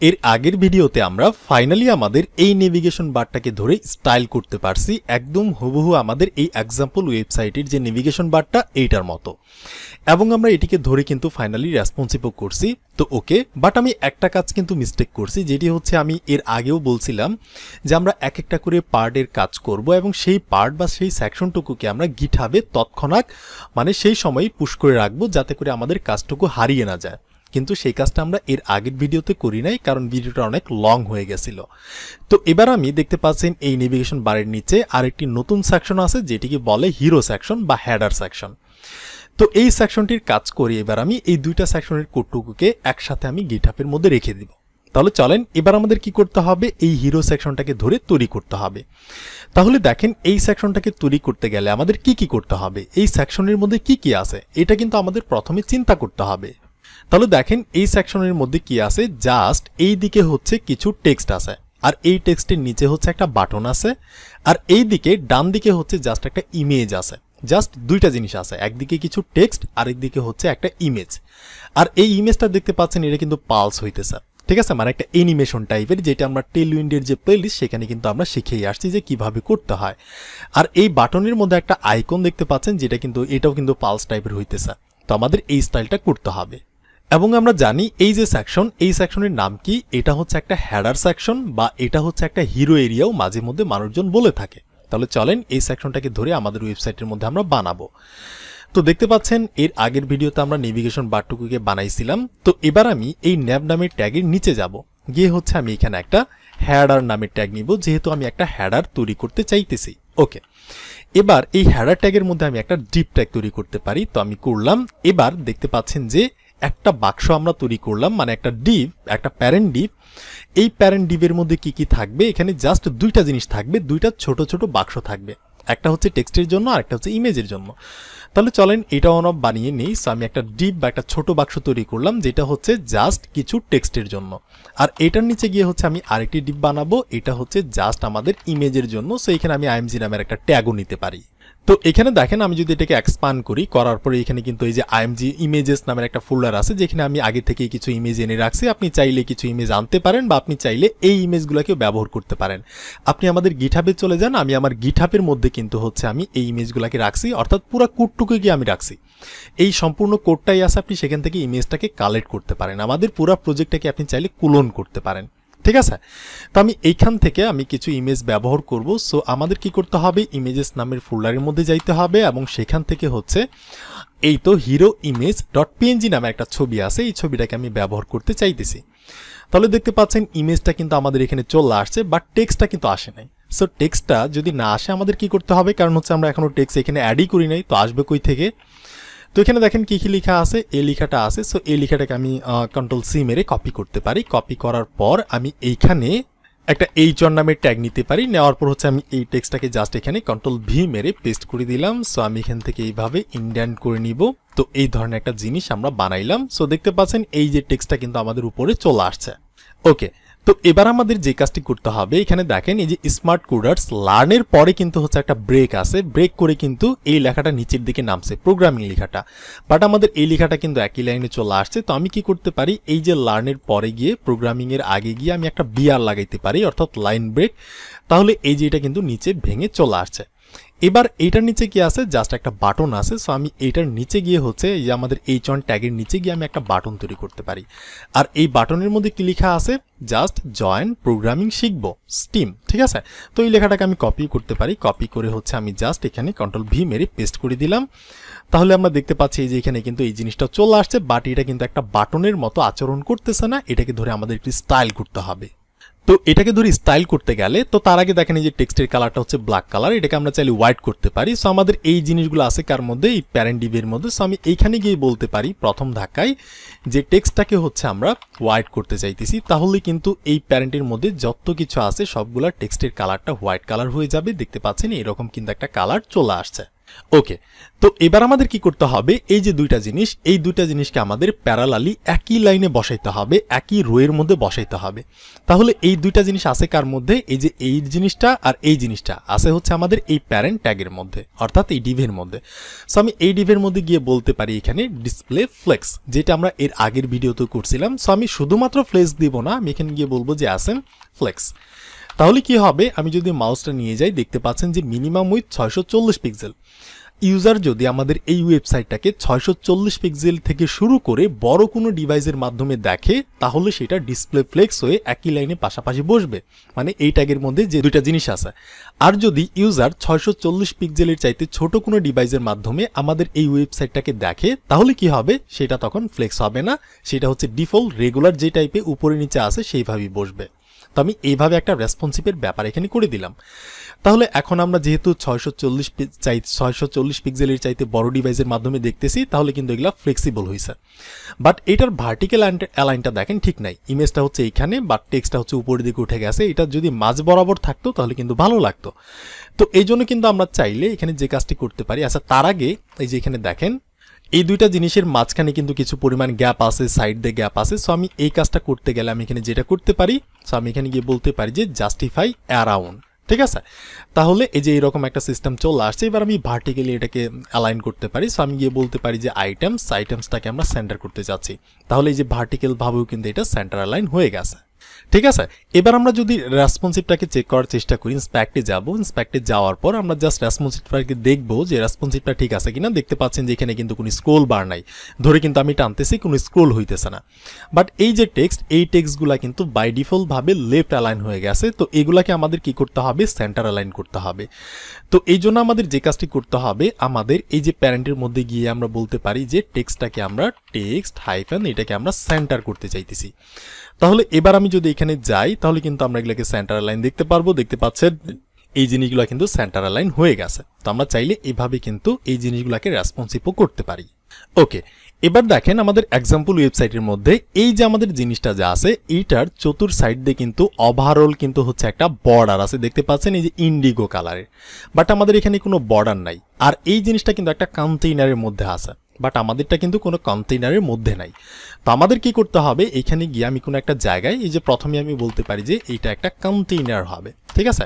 এর আগের ভিডিওতে আমরা ফাইনালি আমাদের এই নেভিগেশন বারটাকে ধরে স্টাইল করতে পারছি একদম হুবহু আমাদের এই এক্সাম্পল ওয়েবসাইটের যে নেভিগেশন বারটা এইটার মতো, এবং আমরা এটিকে ধরে কিন্তু ফাইনালি রেসপন্সিভও করছি। তো ওকে, বাট আমি একটা কাজ কিন্তু মিস্টেক করছি, যেটি হচ্ছে আমি এর আগেও বলছিলাম যে আমরা এক একটা করে পার্টের কাজ করব এবং সেই পার্ট বা সেই সেকশনটুকুকে আমরা গিটহাবে তৎক্ষণাৎ মানে সেই সময় পুশ করে রাখবো যাতে করে আমাদের কাজটুকু হারিয়ে না যায়। কিন্তু সেই কাজটা আমরা এর আগের ভিডিওতে করি নাই, কারণ ভিডিওটা অনেক লং হয়ে গেছিল। তো এবার আমি দেখতে পাচ্ছেন এই নেভিগেশন বারের নিচে আরেকটি নতুন সেকশন আছে যেটিকে বলে হিরো সেকশন বা হেডার সেকশন। তো এই সেকশনটির কাজ করি এবার আমি এই দুইটা সেকশনের কোডটুকুকে একসাথে আমি গিটহাবের মধ্যে রেখে দিব। তাহলে চলেন এবার আমাদের কি করতে হবে, এই হিরো সেকশনটাকে ধরে তৈরি করতে হবে। তাহলে দেখেন এই সেকশনটাকে তৈরি করতে গেলে আমাদের কি কি করতে হবে, এই সেকশনের মধ্যে কি কি আছে এটা কিন্তু আমাদের প্রথমে চিন্তা করতে হবে। তাহলে দেখেন এই সেকশনের মধ্যে কি আছে, জাস্ট এই দিকে হচ্ছে কিছু টেক্সট আছে, আর এই টেক্সটের নিচে হচ্ছে একটা বাটন আছে, আর এই দিকে ডান দিকে হচ্ছে জাস্ট একটা ইমেজ আছে। জাস্ট দুইটা জিনিস আছে, একদিকে কিছু টেক্সট আর একদিকে হচ্ছে একটা ইমেজ। আর এই ইমেজটা দেখতে পাচ্ছেন এটা কিন্তু পালস হইতেছে, ঠিক আছে, মানে একটা অ্যানিমেশন টাইপের, যেটা আমরা টেলউইন্ডের যে প্লেলিস্ট সেখানে কিন্তু আমরা শিখেই আসছি যে কিভাবে করতে হয়। আর এই বাটনের মধ্যে একটা আইকন দেখতে পাচ্ছেন যেটা কিন্তু এটাও কিন্তু পালস টাইপের হইতেছে। তো আমাদের এই স্টাইলটা করতে হবে। এবং আমরা জানি এই যে সেকশন, এই সেকশনের নাম কি, এটা হচ্ছে একটা হেডার সেকশন বা এটা হচ্ছে একটা হিরো এরিয়াও মাঝে মধ্যে মানুষজন বলে থাকে। তাহলে চলেন এই সেকশনটাকে ধরে আমাদের ওয়েবসাইটের মধ্যে আমরা বানাবো। তো দেখতে পাচ্ছেন এর আগের ভিডিওতে আমরা নেভিগেশন বারটুকুকে বানাইছিলাম। তো এবার আমি এই ন্যাব নামের ট্যাগের নিচে যাব, গিয়ে হচ্ছে আমি এখানে একটা হেডার নামের ট্যাগ নিব, যেহেতু আমি একটা হেডার তৈরি করতে চাইতেছি। ওকে, এবার এই হেডার ট্যাগের মধ্যে আমি একটা ডিপ ট্যাগ তৈরি করতে পারি, তো আমি করলাম। এবার দেখতে পাচ্ছেন যে একটা বাক্স আমরা তৈরি করলাম, মানে একটা ডিভ, একটা প্যারেন্ট ডিভ। এই প্যারেন্ট ডিভের মধ্যে কি কি থাকবে, এখানে জাস্ট দুইটা জিনিস থাকবে, দুইটা ছোট ছোট বাক্স থাকবে, একটা হচ্ছে টেক্সটের জন্য আর একটা হচ্ছে ইমেজের জন্য। তাহলে চলেন এটা অন অফ বানিয়ে নেই। সো আমি একটা ডিভ বা একটা ছোট বাক্স তৈরি করলাম যেটা হচ্ছে জাস্ট কিছু টেক্সটের জন্য, আর এটার নিচে গিয়ে হচ্ছে আমি আরেকটি ডিভ বানাবো, এটা হচ্ছে জাস্ট আমাদের ইমেজের জন্য। সো এখানে আমি আইএমজি নামের একটা ট্যাগও নিতে পারি। তো এখানে দেখেন আমি যদি এটাকে এক্সপান্ড করি, করার পরে এখানে কিন্তু এই যে আইএমজি ইমেজেস নামের একটা ফোল্ডার আছে যেখানে আমি আগে থেকেই কিছু ইমেজ এনে রাখছি। আপনি চাইলে কিছু ইমেজ আনতে পারেন বা আপনি চাইলে এই ইমেজগুলোকেও ব্যবহার করতে পারেন। আপনি আমাদের গিটহাবে চলে যান, আমি আমার গিটহাবের মধ্যে কিন্তু হচ্ছে আমি এই ইমেজগুলোকে রাখছি, অর্থাৎ পুরো কোডটুকু গিয়ে আমি রাখছি। এই সম্পূর্ণ কোডটাই আছে, আপনি সেখান থেকে ইমেজটাকে কালেক্ট করতে পারেন, আমাদের পুরো প্রজেক্টটাকে আপনি চাইলে ক্লোন করতে পারেন, ঠিক আছে। তো আমি এইখান থেকে আমি কিছু ইমেজ ব্যবহার করব। সো আমাদের কি করতে হবে, ইমেজেস নামের ফোল্ডারের মধ্যে যাইতে হবে এবং সেখান থেকে হচ্ছে এই তো হিরো ইমেজ ডট পিএনজি নামে একটা ছবি আছে, এই ছবিটাকে আমি ব্যবহার করতে চাইতেছি। তাহলে দেখতে পাচ্ছেন ইমেজটা কিন্তু আমাদের এখানে চলে আসছে, বাট টেক্সটটা কিন্তু আসে নাই। সো টেক্সটটা যদি না আসে আমাদের কি করতে হবে, কারণ হচ্ছে আমরা এখনো টেক্সট এখানে অ্যাডই করি নাই, তো আসবে কই থেকে। তো এখানে দেখেন কি কি লেখা আছে, এই লেখাটা আছে। সো এই লেখাটাকে আমি কন্ট্রোল সি মেরে কপি করতে পারি। কপি করার পর আমি এইখানে একটা এইচআর নামের ট্যাগ নিতে পারি, নেওয়ার পর হচ্ছে আমি এই টেক্সটটাকে জাস্ট এখানে কন্ট্রোল ভি মেরে পেস্ট করে দিলাম। সো আমি এখান থেকে এইভাবে ইনডেন্ট করে নিব। তো এই ধরনের একটা জিনিস আমরা বানাইলাম। সো দেখতে পাচ্ছেন এই যে টেক্সটটা কিন্তু আমাদের উপরে চলে আসছে। ওকে, তো এবার আমাদের যে কাজটি করতে হবে, এখানে দেখেন এই যে স্মার্ট কোডার্স লার্নের পরে কিন্তু হচ্ছে একটা ব্রেক আছে, ব্রেক করে কিন্তু এই লেখাটা নিচের দিকে নামছে, প্রোগ্রামিং লেখাটা, বাট আমাদের এই লেখাটা কিন্তু একই লাইনে চলে আসছে। তো আমি কি করতে পারি, এই যে লার্নের পরে গিয়ে প্রোগ্রামিং এর আগে গিয়ে আমি একটা বিআর লাগাইতে পারি, অর্থাৎ লাইন ব্রেক। তাহলে এই যে এটা কিন্তু নিচে ভেঙে চলে আসছে। এবার এইটার নিচে কি আছে, জাস্ট একটা বাটন আছে। সো আমি এইটার নিচে গিয়ে হচ্ছে এই যে আমাদের এইচ1 ট্যাগের নিচে গিয়ে আমি একটা বাটন তৈরি করতে পারি। আর এই বাটনের মধ্যে কি লেখা আছে, জাস্ট জয়েন প্রোগ্রামিং শিখবো স্টিম, ঠিক আছে। তো এই লেখাটাকে আমি কপি করতে পারি, কপি করে হচ্ছে আমি জাস্ট এখানে কন্ট্রোল ভি মেরে পেস্ট করে দিলাম। তাহলে আমরা দেখতে পাচ্ছি এই যে এখানে কিন্তু এই জিনিসটা চলে আসছে, বাট এটা কিন্তু একটা বাটনের মতো আচরণ করতেছে না, এটাকে ধরে আমাদের একটু স্টাইল করতে হবে। তো এটাকে ধরে স্টাইল করতে গেলে, তো তার আগে দেখেন এই যে টেক্সটের কালারটা হচ্ছে ব্ল্যাক কালার, এটাকে আমরা চাইলে হোয়াইট করতে পারি। সো আমাদের এই জিনিসগুলো আছে কার মধ্যে, এই প্যারেন্ট ডিভের মধ্যে। সো আমি এইখানে গিয়ে বলতে পারি প্রথম ধাক্কায় যে টেক্সটটাকে হচ্ছে আমরা হোয়াইট করতে চাইতেছি, তাহলে কিন্তু এই প্যারেন্টের মধ্যে যত কিছু আছে সবগুলা টেক্সটের কালারটা হোয়াইট কালার হয়ে যাবে। দেখতে পাচ্ছেন এরকম কিন্তু একটা কালার চলে আসছে। ওকে, তো এবার আমাদের কি করতে হবে, এই যে দুইটা জিনিস, এই দুইটা জিনিসকে আমাদের প্যারালালি একই লাইনে বসাইতে হবে, একই রোয়ের মধ্যে বসাইতে হবে। তাহলে এই দুইটা জিনিস আছে কার মধ্যে, এই যে এই জিনিসটা আর এই জিনিসটা আছে হচ্ছে আমাদের এই প্যারেন্ট ট্যাগের মধ্যে, অর্থাৎ এই ডিভের মধ্যে। সো আমি এই ডিভের মধ্যে গিয়ে বলতে পারি এখানে ডিসপ্লে ফ্লেক্স, যেটা আমরা এর আগের ভিডিওতে করছিলাম। সো আমি শুধুমাত্র ফ্লেক্স দিব না, আমি এখানে গিয়ে বলবো যে আসেন ফ্লেক্স। তাহলে কি হবে, আমি যদি মাউসটা নিয়ে যাই দেখতে পাচ্ছেন যে মিনিমাম উইথ 640 পিক্সেল। ইউজার যদি আমাদের এই ওয়েবসাইটটাকে 640 পিক্সেল থেকে শুরু করে বড় কোনো ডিভাইসের মাধ্যমে দেখে, তাহলে সেটা ডিসপ্লে ফ্লেক্স হয়ে একই লাইনে পাশাপাশি বসবে, মানে এই ট্যাগের মধ্যে যে দুইটা জিনিস আছে। আর যদি ইউজার 640 পিক্সেলের চাইতে ছোট কোনো ডিভাইসের মাধ্যমে আমাদের এই ওয়েবসাইটটাকে দেখে, তাহলে কি হবে, সেটা তখন ফ্লেক্স হবে না, সেটা হচ্ছে ডিফল্ট রেগুলার যে টাইপে উপরে নিচে আছে সেইভাবেই বসবে। তো আমি এইভাবে একটা রেসপন্সিভের ব্যাপার এখানে করে দিলাম। তাহলে এখন আমরা যেহেতু 640 পিক্সেলের চাইতে বড় ডিভাইসের মাধ্যমে দেখতেছি, তাহলে কিন্তু এগুলা ফ্লেক্সিবল হয়েছে। বাট এটার ভার্টিক্যাল অ্যালাইনটা দেখেন ঠিক নাই, ইমেজটা হচ্ছে এইখানে, বাট টেক্সটটা হচ্ছে উপরের দিকে উঠে গেছে। এটা যদি মাঝ বরাবর থাকতো তাহলে কিন্তু ভালো লাগতো। তো এই জন্য কিন্তু আমরা চাইলে এখানে যে কাজটি করতে পারি, আচ্ছা তার আগে এই যে এখানে দেখেন এই দুইটা জিনিসের মাঝখানে কিন্তু কিছু পরিমাণ গ্যাপ আছে, সাইড দিয়ে গ্যাপ আছে। সো আমি এই কাজটা করতে গেলে আমি এখানে যেটা করতে পারি, সো আমি এখানে গিয়ে বলতে পারি যে জাস্টিফাই অ্যারাউন্ড, ঠিক আছে। তাহলে এই যে এরকম একটা সিস্টেম চলে আসছে। এবার আমি ভার্টিক্যালি এটাকে অ্যালাইন করতে পারি। সো আমি গিয়ে বলতে পারি যে আইটেমসটাকে আমরা সেন্টার করতে যাচ্ছি। তাহলে এই যে ভার্টিক্যাল ভাবেও কিন্তু এটা সেন্টার অ্যালাইন হয়ে গেছে, ঠিক আছে। এবার আমরা যদি রেসপন্সিভটাকে চেক করার চেষ্টা করি, ইন্সপেক্টে যাব, ইন্সপেক্টে যাওয়ার পর আমরা জাস্ট রেসপন্সিভটাকে দেখবো যে রেসপন্সিভটা ঠিক আছে কিনা। দেখতে পাচ্ছেন যে এখানে কিন্তু কোনো স্ক্রোল বার নাই, ধরে কিন্তু আমি টানতেছি কোনো স্ক্রোল হইতেছে না। বাট এই যে টেক্সট, এই টেক্সটগুলা কিন্তু বাই ডিফল্ট ভাবে লেফট অ্যালাইন হয়ে গেছে। তো এগুলাকে আমাদের কি করতে হবে, সেন্টার অ্যালাইন করতে হবে। তো এই জন্য আমাদের যে কাজটি করতে হবে, আমাদের এই যে প্যারেন্টের মধ্যে গিয়ে আমরা বলতে পারি যে টেক্সটটাকে আমরা টেক্সট হাইফেন এটাকে আমরা সেন্টার করতে চাইতেছি। তাহলে এবার আমি যদি এখানে যাই, তাহলে কিন্তু আমরা এগুলোকে সেন্টার লাইন দেখতে পারবো। দেখতে পাচ্ছেন এই জিনিসগুলো কিন্তু সেন্টার লাইন হয়ে গেছে। তো আমরা চাইলে এইভাবে কিন্তু এই জিনিসগুলোকে রেসপন্সিভও করতে পারি। ওকে, এবার দেখেন আমাদের এক্সাম্পল ওয়েবসাইটের মধ্যে এই যে আমাদের জিনিসটা যা আছে, এইটার চতুর সাইড দিয়ে কিন্তু ওভারঅল কিন্তু হচ্ছে একটা বর্ডার আছে, দেখতে পাচ্ছেন এই যে ইন্ডিগো কালারের। বাট আমাদের এখানে কোনো বর্ডার নাই। আর এই জিনিসটা কিন্তু একটা কন্টেইনারের মধ্যে আছে, বাট আমাদেরটা কিন্তু কোনো কন্টেইনারের মধ্যে নাই। তো আমাদের কি করতে হবে, এখানে গিয়ে আমি কোনো একটা জায়গায়, এই যে প্রথমে আমি বলতে পারি যে এইটা একটা কন্টেইনার হবে, ঠিক আছে।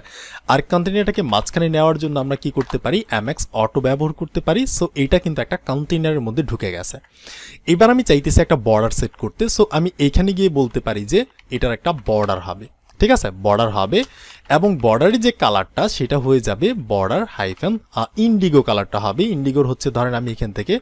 আর কন্টেইনারটাকে মাঝখানে নেওয়ার জন্য আমরা কি করতে পারি, এমএক্স অটো ব্যবহার করতে পারি। সো এইটা কিন্তু একটা কন্টেইনারের মধ্যে ঢুকে গেছে। এবার আমি চাইতেছি একটা বর্ডার সেট করতে। সো আমি এইখানে গিয়ে বলতে পারি যে এটার একটা বর্ডার হবে, ঠিক আছে, বর্ডার হবে। এবং বর্ডারের যে কালারটা সেটা হয়ে যাবে বর্ডার হাইফেন ইন্ডিগো কালারটা হবে। ইন্ডিগোর হচ্ছে ধরেন আমি এখান থেকে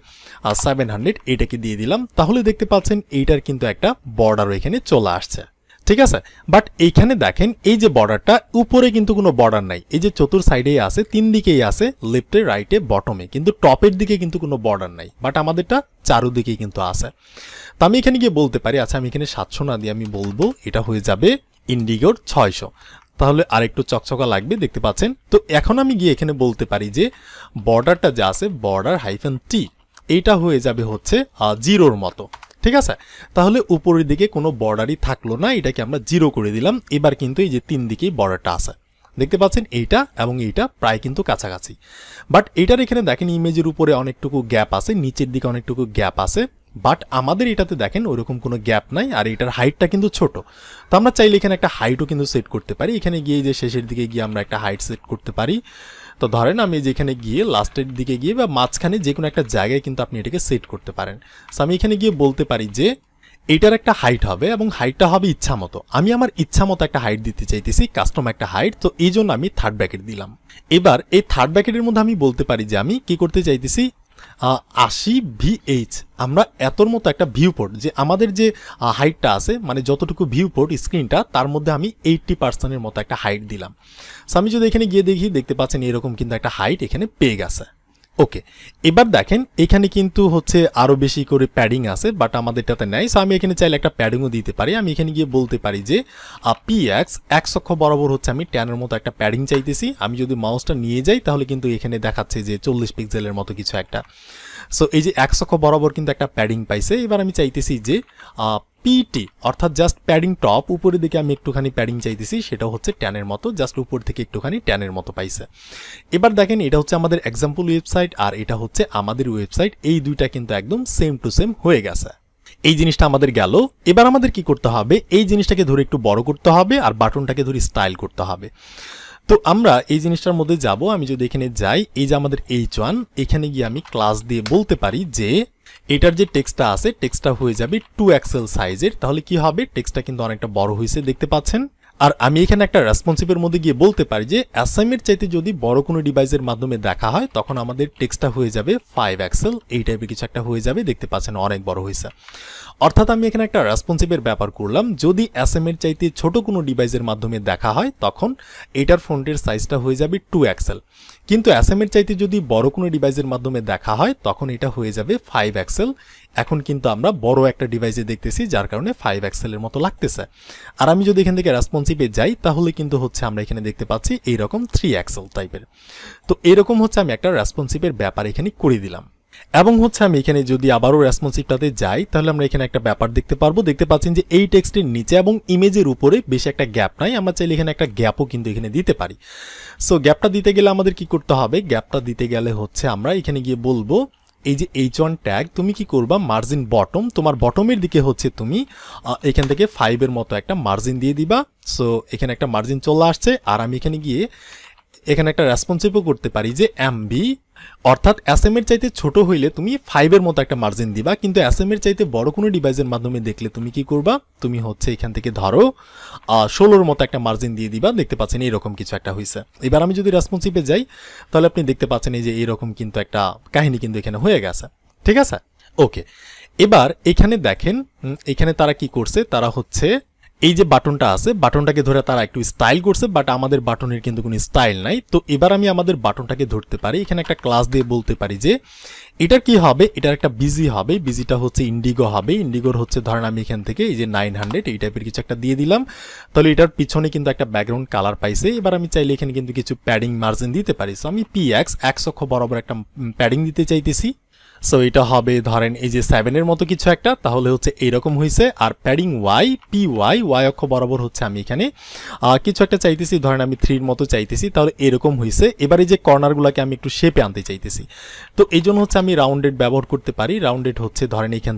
700 এটাকে দিয়ে দিলাম। তাহলে দেখতে পাচ্ছেন এইটার কিন্তু একটা বর্ডার এখানে চলে আসছে, ঠিক আছে। বাট এইখানে দেখেন এই যে বর্ডারটা, উপরে কিন্তু কোনো বর্ডার নাই। এই যে চতুর সাইডেই আছে, তিন দিকেই আছে, লেফটে রাইটে বটমে, কিন্তু টপের দিকে কিন্তু কোনো বর্ডার নাই। বাট আমাদেরটা চারুদিকেই কিন্তু আছে। তো আমি এখানে গিয়ে বলতে পারি, আচ্ছা আমি এখানে 700 না দিয়ে আমি বলবো এটা হয়ে যাবে ইন্ডিগোর 600। তাহলে আরেকটু চকচকা লাগবে, দেখতে পাচ্ছেন। তো এখন আমি গিয়ে এখানে বলতে পারি যে বর্ডারটা যা আছে, বর্ডার হাইফেন টি, এইটা হয়ে যাবে হচ্ছে 0-র মতো, ঠিক আছে। তাহলে উপরের দিকে কোনো বর্ডারই থাকলো না, এটাকে আমরা 0 করে দিলাম। এবার কিন্তু এই যে তিন দিকেই বর্ডারটা আছে, দেখতে পাচ্ছেন এইটা এবং এইটা প্রায় কিন্তু কাছাকাছি। বাট এটার এখানে দেখেন ইমেজের উপরে অনেকটুকু গ্যাপ আছে, নিচের দিকে অনেকটুকু গ্যাপ আছে। বাট আমাদের এটাতে দেখেন ওইরকম কোনো গ্যাপ নাই, আর এটার হাইটটা কিন্তু ছোট। তো আমরা চাইলে এখানে একটা হাইটও কিন্তু সেট করতে পারি। এখানে গিয়ে যে শেষের দিকে গিয়ে আমরা একটা হাইট সেট করতে পারি। তো ধরেন আমি যেখানে গিয়ে লাস্টের দিকে গিয়ে বা মাঝখানে যে কোনো একটা জায়গায় কিন্তু আপনি এটাকে সেট করতে পারেন। সো আমি এখানে গিয়ে বলতে পারি যে এটার একটা হাইট হবে এবং হাইটটা হবে ইচ্ছা মতো। আমি আমার ইচ্ছা মতো একটা হাইট দিতে চাইতেছি, কাস্টম একটা হাইট। তো এই জন্য আমি থার্ড ব্র্যাকেট দিলাম। এবার এই থার্ড ব্র্যাকেটের মধ্যে আমি বলতে পারি যে আমি কি করতে চাইতেছি, 80 VH। আমরা এতর মতো একটা ভিউপোর্ট, যে আমাদের যে হাইটটা আছে, মানে যতটুকু ভিউপোর্ট স্ক্রিনটা, তার মধ্যে আমি 80% মতো একটা হাইট দিলাম। সো আমি যদি এখানে গিয়ে দেখি, দেখতে পাচ্ছেন এরকম কিন্তু একটা হাইট এখানে পেয়ে গেছে। ওকে, এবার দেখেন এখানে কিন্তু হচ্ছে আরো বেশি করে প্যাডিং আছে, বাট আমাদেরটাতে নাই। সো আমি এখানে চাইলে একটা প্যাডিংও দিতে পারি। আমি এখানে গিয়ে বলতে পারি যে PX x অক্ষ বরাবর হচ্ছে আমি 10-এর মতো একটা প্যাডিং চাইতেছি। আমি যদি মাউসটা নিয়ে যাই তাহলে কিন্তু এখানে দেখাচ্ছে যে 40 পিক্সেলের মতো কিছু একটা। সো এই যে x অক্ষ বরাবর কিন্তু একটা প্যাডিং পাইছে। এবার আমি চাইতেছি যে পিটি অর্থাৎ জাস্ট প্যাডিং টপ উপরের দিকে আমি একটুখানি প্যাডিং চাইতেছি, সেটা হচ্ছে 10 এর মতো, জাস্ট উপর থেকে একটুখানি 10 এর মতো পাইছে। এবার দেখেন এটা হচ্ছে আমাদের এক্সাম্পল ওয়েবসাইট আর এটা হচ্ছে আমাদের ওয়েবসাইট, এই দুইটা কিন্তু একদম সেম টু সেম হয়ে গেছে। এই জিনিসটা আমাদের গেল। এবার আমাদের কি করতে হবে, এই জিনিসটাকে ধরে একটু বড় করতে হবে আর বাটনটাকে ধরে স্টাইল করতে হবে। তো আমরা এই জিনিসটার মধ্যে যাব, আমি যদি এখানে যাই, এই যে আমাদের H1, এখানে গিয়ে আমি ক্লাস দিয়ে বলতে পারি যে এটার যে টেক্সটটা আছে টেক্সটটা হয়ে যাবে 2 এক্সেল সাইজের। তাহলে কি হবে, টেক্সটটা কিন্তু অনেকটা বড় হয়েছে দেখতে পাচ্ছেন। আর আমি এখানে একটা রেসপন্সিভের মধ্যে গিয়ে বলতে পারি যে অ্যাসাইনমেন্ট চাইতে যদি বড় কোনো ডিভাইসের মাধ্যমে দেখা হয় তখন আমাদের টেক্সটটা হয়ে যাবে 5 এক্সেল, এই টাইপের কিছু একটা হয়ে যাবে, দেখতে পাচ্ছেন অনেক বড় হয়েছে। অর্থাৎ আমি এখানে একটা রেসপন্সিভের ব্যাপার করলাম, যদি অ্যাসাইনমেন্ট চাইতে ছোট কোনো ডিভাইসের মাধ্যমে দেখা হয় তখন এটার ফন্টের সাইজটা হয়ে যাবে 2 এক্সেল, কিন্তু অ্যাসাইনমেন্ট চাইতে যদি বড় কোনো ডিভাইসের মাধ্যমে দেখা হয় তখন এটা হয়ে যাবে 5 এক্সেল। এখন কিন্তু আমরা বড় একটা ডিভাইসে দেখতেছি যার কারণে 5 এক্সেলের মতো লাগতেছে। আর আমি যদি এখান থেকে রেসপন্সিভে যাই তাহলে কিন্তু হচ্ছে আমরা এখানে দেখতে পাচ্ছি এইরকম 3 এক্সেল টাইপের। তো এরকম হচ্ছে আমি একটা রেসপন্সিভের ব্যাপার এখানে করে দিলাম। এবং হচ্ছে আমি এখানে যদি আবারও রেসপন্সিভটাতে যাই তাহলে আমরা এখানে একটা ব্যাপার দেখতে পারবো, দেখতে পাচ্ছেন যে এই টেক্সটের নিচে এবং ইমেজের উপরে বেশি একটা গ্যাপ নাই, আমরা চাইলে এখানে একটা গ্যাপও কিন্তু এখানে দিতে পারি। সো গ্যাপটা দিতে গেলে আমাদের কি করতে হবে, গ্যাপটা দিতে গেলে হচ্ছে আমরা এখানে গিয়ে বলবো এই যে H1 ট্যাগ তুমি কি করবা, মার্জিন বটম, তোমার বটমের দিকে হচ্ছে তুমি এখান থেকে 5 এর মতো একটা মার্জিন দিয়ে দিবা। সো এখানে একটা মার্জিন চলে আসছে। আর আমি এখানে গিয়ে এখানে একটা রেসপন্সিভও করতে পারি যে এমবি, অর্থাৎ অ্যাসাইনমেন্ট চাইতে ছোট হইলে তুমি 5 এর মতো একটা মার্জিন দিবা, কিন্তু অ্যাসাইনমেন্ট চাইতে বড় কোনো ডিভাইসের মাধ্যমে দেখলে তুমি কি করবা, তুমি হচ্ছে এখান থেকে ধরো 16 মতো একটা মার্জিন দিয়ে দিবা। দেখতে পাচ্ছেন এরকম কিছু একটা হয়েছে। এবার আমি যদি রেসপন্সিভে যাই তাহলে আপনি দেখতে পাচ্ছেন এই যে এরকম কিন্তু একটা কাহিনী কিন্তু এখানে হয়ে গেছে, ঠিক আছে। ওকে, এবার এখানে দেখেন এখানে তারা কি করছে, তারা হচ্ছে এই যে বাটনটা আছে বাটনটাকে ধরে তারা একটু স্টাইল করছে, বাট আমাদের বাটনের কিন্তু কোনো স্টাইল নাই। তো এবার আমি আমাদের বাটনটাকে ধরতে পারি, এখানে একটা ক্লাস দিয়ে বলতে পারি যে এটার কি হবে, এটার একটা বিজি হবে, বিজিটা হচ্ছে ইন্ডিগো হবে, ইন্ডিগোর হচ্ছে ধরেন আমি এখান থেকে এই যে 900 এই টাইপের কিছু একটা দিয়ে দিলাম। তাহলে এটার পিছনে কিন্তু একটা ব্যাকগ্রাউন্ড কালার পাইছে। এবার আমি চাইলে এখানে কিন্তু কিছু প্যাডিং মার্জিন দিতে পারি। সো আমি PX x অক্ষ বরাবর একটা প্যাডিং দিতে চাইতেছি। সো এটা হবে ধরেন এই যে 7 এর মতো কিছু একটা, তাহলে হচ্ছে এইরকম হয়েছে। আর প্যাডিং y অক্ষ বরাবর হচ্ছে আমি এখানে কিছু একটা চাইতেছি, ধরেন আমি 3 এর মতো চাইতেছি, তাহলে এরকম হয়েছে। এবার এই যে কর্নারগুলোকে আমি একটু শেপে আনতে চাইতেছি, তো এই জন্য হচ্ছে আমি রাউন্ডেড ব্যবহার করতে পারি। রাউন্ডেড হচ্ছে ধরেন এখান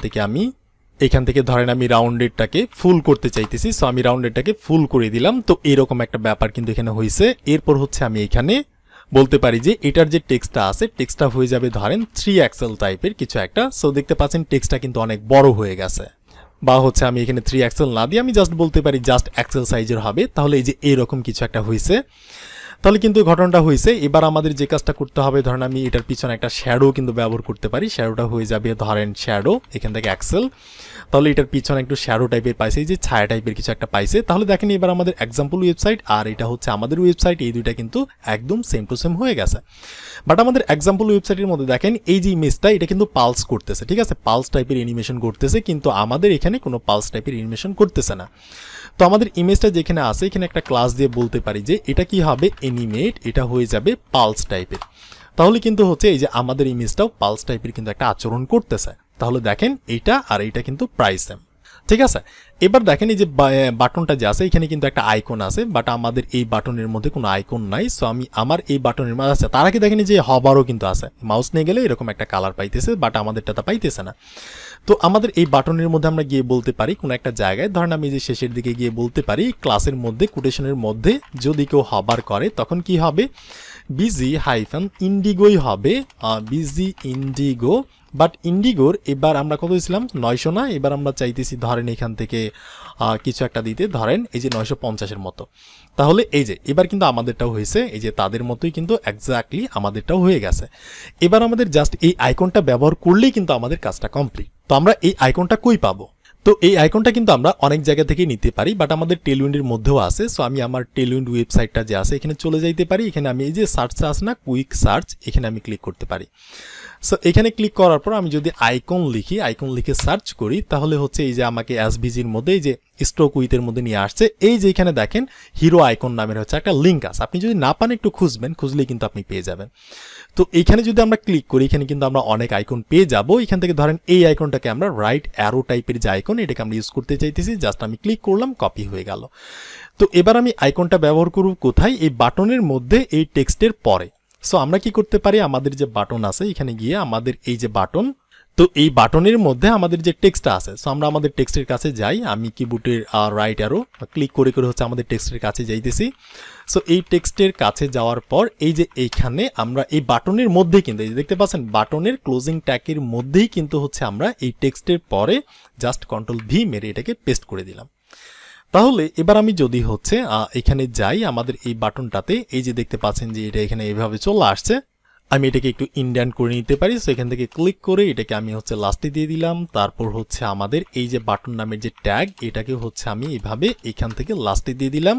থেকে ধরেন আমি রাউন্ডেডটাকে ফুল করতে চাইতেছি। সো আমি রাউন্ডেডটাকে ফুল করে দিলাম। তো এরকম একটা ব্যাপার কিন্তু এখানে হয়েছে। এরপর হচ্ছে আমি এখানে বলতে পারি যে এটার যে টেক্সটটা আছে টেক্সটটা হয়ে যাবে ধরেন 3 এক্সেল টাইপের কিছু একটা। সো দেখতে পাচ্ছেন টেক্সটটা কিন্তু অনেক বড় হয়ে গেছে। বা হচ্ছে আমি এখানে 3 এক্সেল না দিয়ে আমি জাস্ট বলতে পারি জাস্ট এক্সেল সাইজের হবে। তাহলে এই যে এরকম কিছু একটা হয়েছে, তাহলে কিন্তু ঘটনাটা হয়েছে। এবার আমাদের যে কাজটা করতে হবে, ধরেন আমি এটার পিছনে একটা শ্যাডো কিন্তু ব্যবহার করতে পারি। শ্যাডোটা হয়ে যাবে ধরেন শ্যাডো এখান থেকে এক্সেল, তাহলে এটার পিছনে একটু শ্যাডো টাইপের পাইছে, এই যে ছায়া টাইপের কিছু একটা পাইছে। তাহলে দেখেন এবার আমাদের এক্সাম্পল ওয়েবসাইট আর এটা হচ্ছে আমাদের ওয়েবসাইট, এই দুইটা কিন্তু একদম সেম টু সেম হয়ে গেছে। বাট আমাদের এক্সাম্পল ওয়েবসাইটের মধ্যে দেখেন এই যে ইমেজটা এটা কিন্তু পালস করতেছে, ঠিক আছে, পালস টাইপের অ্যানিমেশন করতেছে, কিন্তু আমাদের এখানে কোনো পালস টাইপের অ্যানিমেশন করতেছে না। তো আমাদের ইমেজটা যেখানে আছে এখানে একটা ক্লাস দিয়ে বলতে পারি যে এটা কি হবে, অ্যানিমেট, এটা হয়ে যাবে পালস টাইপের। তাহলে কিন্তু হচ্ছে এই যে আমাদের ইমেজটাও পালস টাইপের কিন্তু একটা আচরণ করতেছে। তাহলে দেখেন এটা আর এইটা কিন্তু প্রায় সেম, ঠিক আছে। এবার দেখেন এই যে বাটনটা যে আছে এখানে কিন্তু একটা আইকন আছে, বাট আমাদের এই বাটনের মধ্যে কোনো আইকন নাই। সো আমি আমার এই বাটনের মধ্যে আছে, তার আগে দেখেন যে হবারও কিন্তু আছে, মাউস নিয়ে গেলে এরকম একটা কালার পাইতেছে, বাট আমাদেরটা তা পাইতেছে না। তো আমাদের এই বাটনের মধ্যে আমরা গিয়ে বলতে পারি কোনো একটা জায়গায়, ধরেন আমি যে শেষের দিকে গিয়ে বলতে পারি ক্লাসের মধ্যে কোটেশনের মধ্যে যদি কেউ হবার করে তখন কি হবে, বিজি হাইফান ইন্ডিগোই হবে, বিজি ইন্ডিগো। বাট ইন্ডিগোর এবার আমরা কত দিয়েছিলাম, 900 না, এবার আমরা চাইতেছি ধরেন এখান থেকে কিছু একটা দিতে, ধরেন এই যে 950-এর মতো। তাহলে এই যে এবার কিন্তু আমাদেরটাও হয়েছে, এই যে তাদের মতোই কিন্তু এক্স্যাক্টলি আমাদেরটাও হয়ে গেছে। এবার আমাদের জাস্ট এই আইকনটা ব্যবহার করলেই কিন্তু আমাদের কাজটা কমপ্লিট। তো আমরা এই আইকনটা কই পাবো, তো এই আইকনটা কিন্তু আমরা অনেক জায়গা থেকে নিতে পারি, বাট আমাদের টেলউইন্ডের মধ্যেও আছে। সো আমি আমার টেলউইন্ড ওয়েবসাইটটা যে আছে এখানে চলে যাইতে পারি, এখানে আমি এই যে সার্চে আছে না কুইক সার্চ, এখানে আমি ক্লিক করতে পারি। সো এখানে ক্লিক করার পর আমি যদি আইকন লিখে সার্চ করি তাহলে হচ্ছে এই যে আমাকে এসভিজির মধ্যে এই যে স্ট্রোক উইথের মধ্যে নিয়ে আসছে। এই যে এখানে দেখেন হিরো আইকন নামের হচ্ছে একটা লিঙ্ক আছে, আপনি যদি না পান একটু খুঁজবেন, খুঁজলেই কিন্তু আপনি পেয়ে যাবেন। তো এইখানে যদি আমরা ক্লিক করি এখানে কিন্তু আমরা অনেক আইকন পেয়ে যাব। এখান থেকে ধরেন এই আইকনটাকে আমরা রাইট অ্যারো টাইপের যে আইকন, এটাকে আমরা ইউজ করতে চাইতেছি, জাস্ট আমি ক্লিক করলাম, কপি হয়ে গেল। তো এবার আমি আইকনটা ব্যবহার করব কোথায়? এই বাটনের মধ্যে, এই টেক্সটের পরে। সো আমরা কি করতে পারি, আমাদের যে বাটন আছে এখানে গিয়ে আমাদের এই যে বাটন, তো এই বাটনের মধ্যে আমাদের যে টেক্সটটা আছে, সো আমরা আমাদের টেক্সটের কাছে যাই, আমি কিবোর্ডের রাইট অ্যারো ক্লিক করে করে হচ্ছে আমাদের টেক্সটের কাছে যাইতেছি। সো এই টেক্সটের কাছে যাওয়ার পর এই যে এইখানে আমরা এই বাটনের মধ্যে কিন্তু এই যে দেখতে পাচ্ছেন বাটনের ক্লোজিং ট্যাগের মধ্যেই কিন্তু হচ্ছে আমরা এই টেক্সটের পরে জাস্ট কন্ট্রোল-V মেরে এটাকে পেস্ট করে দিলাম। তাহলে এবার আমি যদি হচ্ছে এখানে যাই আমাদের এই বাটনটাতে, এই যে দেখতে পাচ্ছেন যে এটা এখানে এইভাবে চলে আসছে, আমি এটাকে একটু ইনডেন্ট করে নিতে পারি। সো এখান থেকে ক্লিক করে এটাকে আমি হচ্ছে লাস্টে দিয়ে দিলাম। তারপর হচ্ছে আমাদের এই যে বাটন নামের যে ট্যাগ, এটাকে হচ্ছে আমি এইভাবে এখান থেকে লাস্টে দিয়ে দিলাম।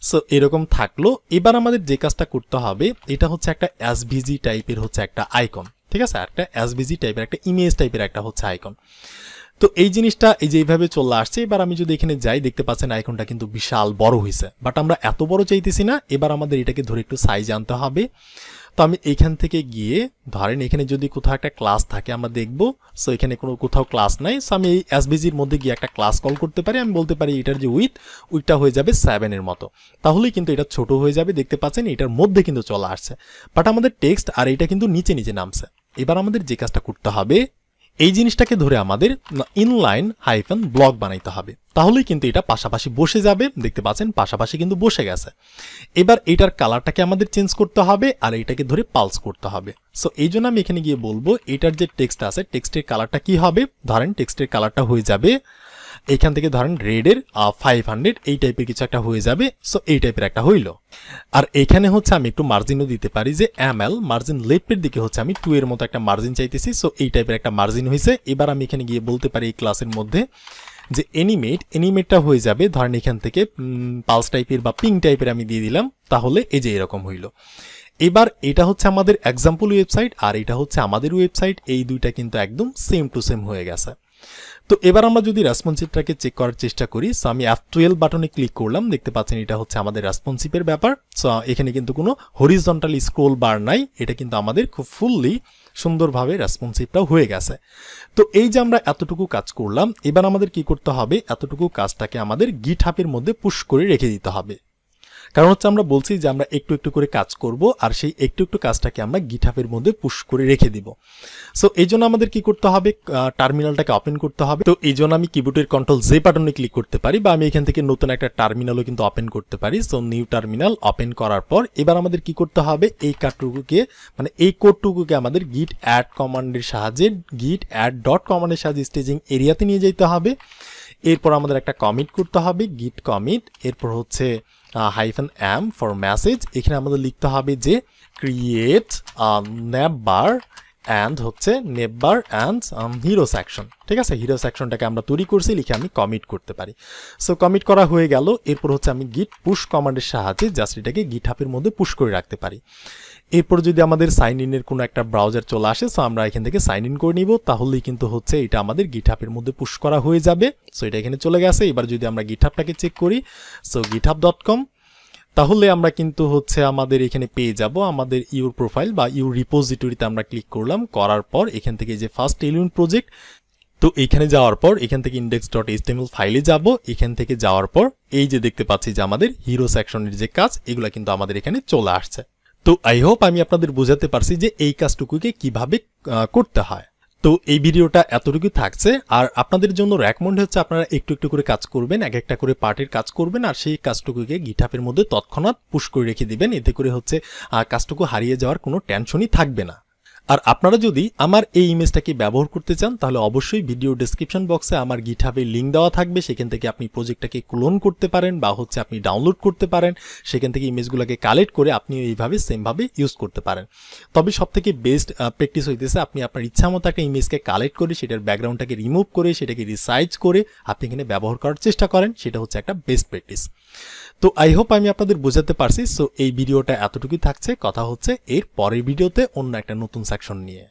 সো এরকম থাকলো। এবার আমাদের যে কাজটা করতে হবে, এটা হচ্ছে একটা এসভিজি টাইপের হচ্ছে একটা আইকন, ঠিক আছে, একটা এসভিজি টাইপের একটা ইমেজ টাইপের একটা হচ্ছে আইকন। তো এই জিনিসটা এই যে এইভাবে চলে আসছে। এবার আমি যদি এখানে যাই দেখতে পাচ্ছেন আইকনটা কিন্তু বিশাল বড় হয়েছে, বাট আমরা এত বড় চাইতেছি না। এবার আমাদের এটাকে ধরে একটু সাইজ আনতে হবে। তো আমি এইখান থেকে গিয়ে ধরেন এখানে যদি কোথাও একটা ক্লাস থাকে আমরা দেখব। সো এখানে কোনো কোথাও ক্লাস নাই। সো আমি এই এসভিজির মধ্যে গিয়ে একটা ক্লাস কল করতে পারি। আমি বলতে পারি এটার যে উইথটা হয়ে যাবে 7 এর মতো, তাহলেই কিন্তু এটা ছোট হয়ে যাবে। দেখতে পাচ্ছেন এটার মধ্যে কিন্তু চলে আসছে, বাট আমাদের টেক্সট আর এটা কিন্তু নিচে নিচে নামছে। এবার আমাদের যে কাজটা করতে হবে, এই জিনিসটাকে ধরে আমাদের ইনলাইন হাইফেন ব্লক বানাইতে হবে, তাহলেই কিন্তু এটা পাশাপাশি বসে যাবে। দেখতে পাচ্ছেন পাশাপাশি কিন্তু বসে গেছে। এবার এটার কালারটাকে আমাদের চেঞ্জ করতে হবে আর এটাকে ধরে পালস করতে হবে। সো এই জন্য আমি এখানে গিয়ে বলবো এটার যে টেক্সট আছে, টেক্সটের কালারটা কি হবে, ধরেন টেক্সটের কালারটা হয়ে যাবে এখান থেকে ধরেন রেডের 500 এই টাইপের কিছু একটা হয়ে যাবে। সো এই টাইপের একটা হইল। আর এখানে হচ্ছে আমি একটু মার্জিনও দিতে পারি, যে ML মার্জিন লেফটের দিকে হচ্ছে আমি 2 এর মতো একটা মার্জিন চাইতেছি। সো এই টাইপের একটা মার্জিন হয়েছে। এবার আমি এখানে গিয়ে বলতে পারি এই ক্লাসের মধ্যে যে এনিমেটটা হয়ে যাবে ধরেন এখান থেকে পালস টাইপের বা পিং টাইপের আমি দিয়ে দিলাম, তাহলে এই যে এরকম হইল। এবার এটা হচ্ছে আমাদের এক্সাম্পল ওয়েবসাইট আর এটা হচ্ছে আমাদের ওয়েবসাইট, এই দুইটা কিন্তু একদম সেম টু সেম হয়ে গেছে। তো এবার আমরা যদি রেসপন্সিভটাকে চেক করার চেষ্টা করি, সো আমি F12 বাটনে ক্লিক করলাম, দেখতে পাচ্ছেন এটা হচ্ছে আমাদের রেসপন্সিভের ব্যাপার। সো এখানে কিন্তু কোনো হরিজন্টাল স্ক্রোল বার নাই, এটা কিন্তু আমাদের খুব ফুললি সুন্দরভাবে রেসপন্সিভটাও হয়ে গেছে। তো এই যে আমরা এতটুকু কাজ করলাম, এবার আমাদের কি করতে হবে, এতটুকু কাজটাকে আমাদের গিটহাবের মধ্যে পুশ করে রেখে দিতে হবে। কারণ হচ্ছে আমরা বলছি যে আমরা একটু একটু করে কাজ করব আর সেই একটু একটু কাজটাকে আমরা গিটহাবের মধ্যে পুশ করে রেখে দিব। সো এই জন্য আমাদের কি করতে হবে, টার্মিনালটাকে ওপেন করতে হবে। তো এই জন্য আমি কিবোর্ডের কন্ট্রোল-J বাটনে ক্লিক করতে পারি বা আমি এখান থেকে নতুন একটা টার্মিনালও কিন্তু ওপেন করতে পারি। সো নিউ টার্মিনাল ওপেন করার পর এবার আমাদের কি করতে হবে, এই কার্ডটুকুকে মানে এই কোডটুকুকে আমাদের git add কমান্ডের সাহায্যে git add ডট কমান্ডের সাহায্যে স্টেজিং এরিয়াতে নিয়ে যেতে হবে। এরপর আমাদের একটা কমিট করতে হবে, git commit। এরপর হচ্ছে -m ফর মেসেজ, এখানে আমাদের লিখতে হবে যে ক্রিয়েট নেভবার অ্যান্ড হচ্ছে নেভবার অ্যান্ড হিরো সেকশন, ঠিক আছে। হিরো সেকশনটাকে আমরা তৈরি করছি, লিখে আমি কমিট করতে পারি। সো কমিট করা হয়ে গেল। এরপর হচ্ছে আমি গিট পুশ কমান্ডের সাহায্যে জাস্ট এটাকে গিটহাবের মধ্যে পুশ করে রাখতে পারি। এরপর যদি আমাদের সাইন ইনের কোনো একটা ব্রাউজার চলে আসে, সো আমরা এখান থেকে সাইন ইন করে নিব, তাহলেই কিন্তু হচ্ছে এটা আমাদের গিটহাবের মধ্যে পুশ করা হয়ে যাবে। সো এটা এখানে চলে গেছে। এবার যদি আমরা গিটহাবটাকে চেক করি, সো github.com, তাহলে আমরা কিন্তু হচ্ছে আমাদের এখানে পেয়ে যাব আমাদের ইউর প্রোফাইল বা ইউর রিপোজিটরিতে আমরা ক্লিক করলাম, করার পর এখান থেকে যে ফার্স্ট tailwind প্রজেক্ট, তো এইখানে যাওয়ার পর এখান থেকে index.html ফাইলে যাব। এখান থেকে যাওয়ার পর এই যে দেখতে পাচ্ছি যে আমাদের হিরো সেকশনের যে কাজ, এগুলো কিন্তু আমাদের এখানে চলে আসছে। তো আই হোপ আমি আপনাদের বোঝাতে পারছি যে এই কাজটুকুকে কিভাবে করতে হয়। তো এই ভিডিওটা এতটুকু থাকছে, আর আপনাদের জন্য রেকমেন্ড হচ্ছে আপনারা একটু একটু করে কাজ করবেন, এক একটা করে পার্টের কাজ করবেন, আর সেই কাজটুকুকে গিটহাবের মধ্যে তৎক্ষণাৎ পুশ করে রেখে দিবেন। এতে করে হচ্ছে কাজটুকু হারিয়ে যাওয়ার কোনো টেনশনই থাকবে না। আর আপনারা যদি আমার এই ইমেজটাকে ব্যবহার করতে চান, তাহলে অবশ্যই ভিডিও ডেসক্রিপশন বক্সে আমার গিটহাবের লিঙ্ক দেওয়া থাকবে, সেখান থেকে আপনি প্রজেক্টটাকে ক্লোন করতে পারেন বা হচ্ছে আপনি ডাউনলোড করতে পারেন। সেখান থেকে ইমেজগুলোকে কালেক্ট করে আপনি এইভাবে সেমভাবে ইউজ করতে পারেন। তবে সবথেকে বেস্ট প্র্যাকটিস হইতেছে আপনি আপনার ইচ্ছা মতো একটা ইমেজকে কালেক্ট করে সেটার ব্যাকগ্রাউন্ডটাকে রিমুভ করে সেটাকে রিসাইজ করে আপনি এখানে ব্যবহার করার চেষ্টা করেন, সেটা হচ্ছে একটা বেস্ট প্র্যাকটিস। তো আই হোপ আমি আপনাদের বোঝাতে পারছি। সো এই ভিডিওটা এতটুকুই থাকছে, কথা হচ্ছে এর পরের ভিডিওতে অন্য একটা নতুন সেকশন নিয়ে।